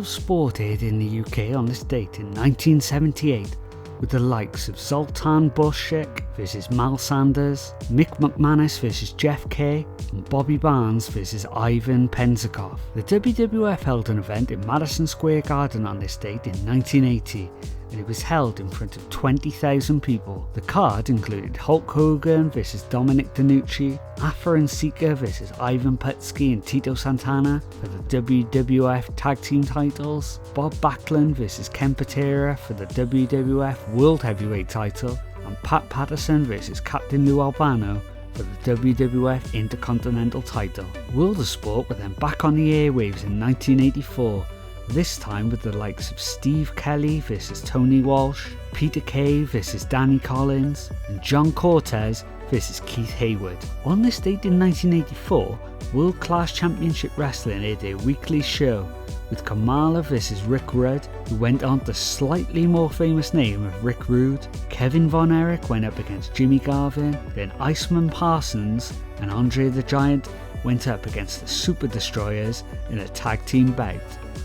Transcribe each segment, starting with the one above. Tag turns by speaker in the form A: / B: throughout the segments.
A: of sport aired in the UK on this date in 1978, with the likes of Zoltan Bushik vs Mal Sanders, Mick McManus vs Jeff Kay, and Bobby Barnes vs Ivan Penzikov. The WWF held an event in Madison Square Garden on this date in 1980, and it was held in front of 20,000 people. The card included Hulk Hogan vs Dominic DeNucci, Afa and Sika vs Ivan Putski and Tito Santana for the WWF Tag Team titles, Bob Backlund vs Ken Patera for the WWF World Heavyweight title, and Pat Patterson vs Captain Lou Albano for the WWF Intercontinental title. World of Sport were then back on the airwaves in 1984, this time with the likes of Steve Kelly vs Tony Walsh, Peter Kay vs Danny Collins, and John Cortez vs Keith Hayward. On this date in 1984, World Class Championship Wrestling aired a weekly show, with Kamala vs Rick Rude, who went on the slightly more famous name of Rick Rude. Kevin Von Erich went up against Jimmy Garvin, then Iceman Parsons and Andre the Giant went up against the Super Destroyers in a tag team bout.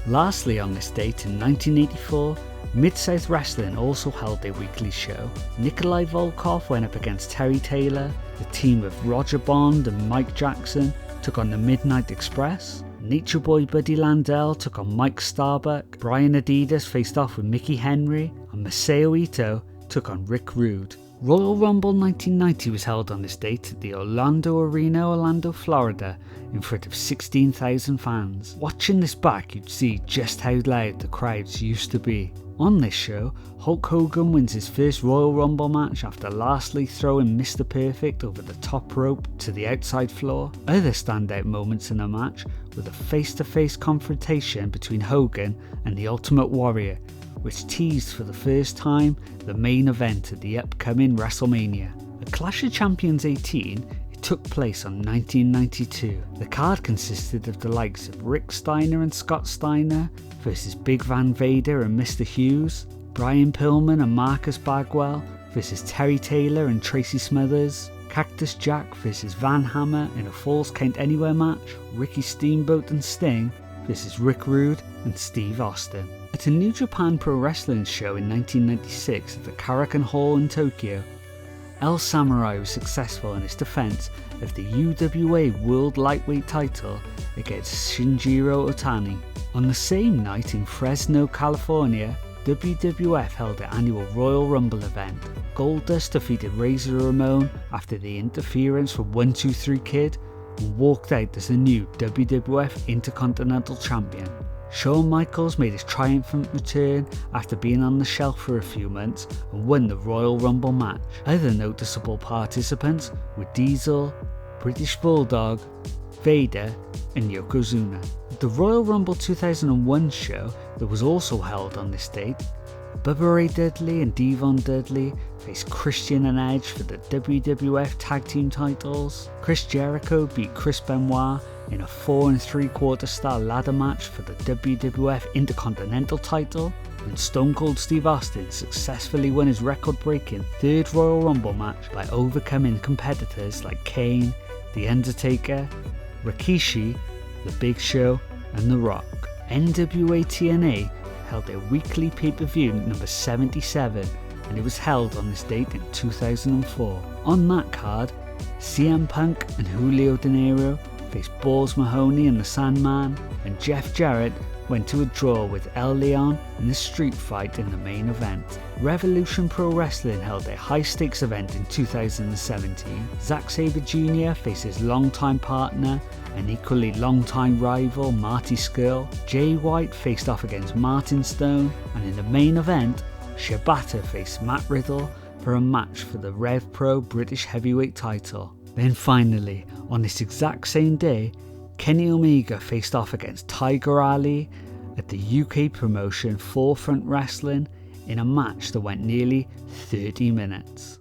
A: Lastly, on this date in 1984, Mid-South Wrestling also held a weekly show. Nikolai Volkov went up against Terry Taylor, the team of Roger Bond and Mike Jackson took on the Midnight Express, Nature Boy Buddy Landel took on Mike Starbuck, Brian Adidas faced off with Mickey Henry, and Masao Ito took on Rick Rude. Royal Rumble 1990 was held on this date at the Orlando Arena, Orlando, Florida, in front of 16,000 fans. Watching this back, you'd see just how loud the crowds used to be. On this show, Hulk Hogan wins his first Royal Rumble match after lastly throwing Mr. Perfect over the top rope to the outside floor. Other standout moments in the match were the face-to-face confrontation between Hogan and the Ultimate Warrior, which teased for the first time the main event at the upcoming WrestleMania. At Clash of Champions 18, it took place on 1992. The card consisted of the likes of Rick Steiner and Scott Steiner versus Big Van Vader and Mr. Hughes, Brian Pillman and Marcus Bagwell versus Terry Taylor and Tracy Smothers, Cactus Jack versus Van Hammer in a Falls Count Anywhere match, Ricky Steamboat and Sting versus Rick Rude and Steve Austin. At a New Japan Pro Wrestling show in 1996 at the Korakuen Hall in Tokyo, El Samurai was successful in its defense of the UWA World Lightweight title against Shinjiro Otani. On the same night in Fresno, California, WWF held their annual Royal Rumble event. Goldust defeated Razor Ramon after the interference from 1-2-3 Kid and walked out as the new WWF Intercontinental Champion. Shawn Michaels made his triumphant return after being on the shelf for a few months and won the Royal Rumble match. Other noticeable participants were Diesel, British Bulldog, Vader and Yokozuna. The Royal Rumble 2001 show that was also held on this date, Bubba Ray Dudley and Devon Dudley faced Christian and Edge for the WWF Tag Team titles. Chris Jericho beat Chris Benoit in a 4 3/4 star ladder match for the WWF Intercontinental title, and Stone Cold Steve Austin successfully won his record-breaking third Royal Rumble match by overcoming competitors like Kane, The Undertaker, Rikishi, The Big Show and The Rock. NWA TNA held their weekly pay-per-view number 77, and it was held on this date in 2004. On that card, CM Punk and Julio De Niro faced Balls Mahoney and the Sandman, and Jeff Jarrett went to a draw with El Leon in a street fight in the main event. Revolution Pro Wrestling held their high-stakes event in 2017. Zack Sabre Jr. faced his longtime partner and equally longtime rival Marty Scurll. Jay White faced off against Martin Stone, and in the main event, Shibata faced Matt Riddle for a match for the Rev Pro British Heavyweight title. Then finally, on this exact same day, Kenny Omega faced off against Tiger Ali at the UK promotion Forefront Wrestling in a match that went nearly 30 minutes.